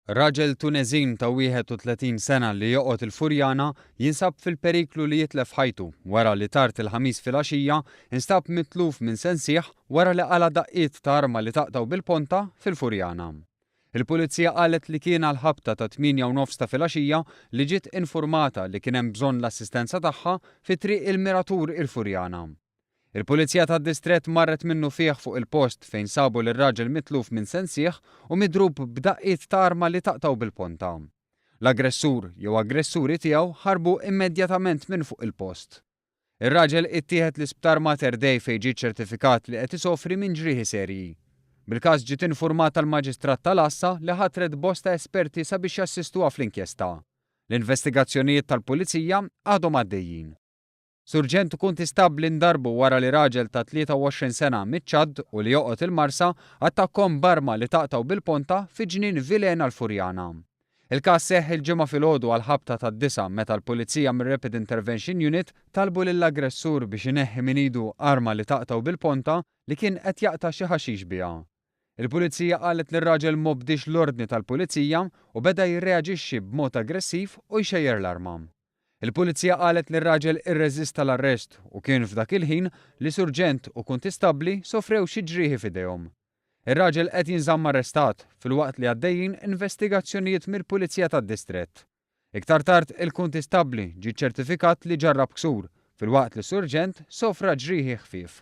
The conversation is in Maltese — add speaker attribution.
Speaker 1: Raġel Tuneżin ta' 31 sena li joqgħod il-Furjana jinsab fil-periklu li jitlef ħajtu wara li tard il-ħamis filgħaxija instab mitluf minn sensieħ wara li qala daqqiet ta' arma li taqtaw bil-ponta fil-Furjana. Il-pulizija qalet li kien għal-ħabta ta' 8:09 ta' filgħaxija li ġiet infurmata li kien hemm bżonn l-assistenza tagħha fi triq il-Miratur il-Furjana. Il-Pulizija tad-Distrett marret minnu fih fuq il-post fejn sabu l-raġel mitluf minn sensieħ u midrub b'daqqiet ta' arma li taqtaw bil-ponta. L-aggressur jew aggressuri tiegħu ħarbu immedjatament minn fuq il-post. Ir-raġel ittieħed l-isptar Mater Dei fejn ġie ċertifikat li qed isofri minn ġrieħi serji. Bil-każ ġiet infurmata l-Maġistrat tal-Assa li ħatret bosta esperti sabiex jassistuha fl-inkjesta. L-investigazzjonijiet tal-Pulizija għadhom għaddejjin. Surġent kontistabbli ndarbu wara li raġel ta' 23 sena miċ-Ċadd u li joqgħod il-Marsa attakkom barma li taqtaw bil-ponta fi ġnien Vilena l-Furjana. Il-każ seħħ il-ġimgħa filgħodu għal ħabta tad-9 meta l-Pulizija mir-Rapid Intervention Unit talbu lill-aggressur biex ineħħi minn idu arma li taqtaw bil-ponta li kien qed jaqta' xi ħaxix biha. Il-Pulizija qalet li r-raġel m'obdix l-ordni tal-Pulizija u beda jirreaġixxi b'mod aggressiv u jxejjer l-arma. Il-Pulizija qalet li r-raġel irreżista l-arrest u kien f'dak il-ħin li surġent u kontistabbli sofrew xi ġrieħi f'idejhom. Ir-raġel qed jinżamm arrestat filwaqt li għaddejjin investigazzjonijiet mill-Pulizija tad-Distrett. Iktar tard il-kontistabbli ġie ċertifikat li ġarrab ksur filwaqt li surġent sofra ġrieħi ħfief.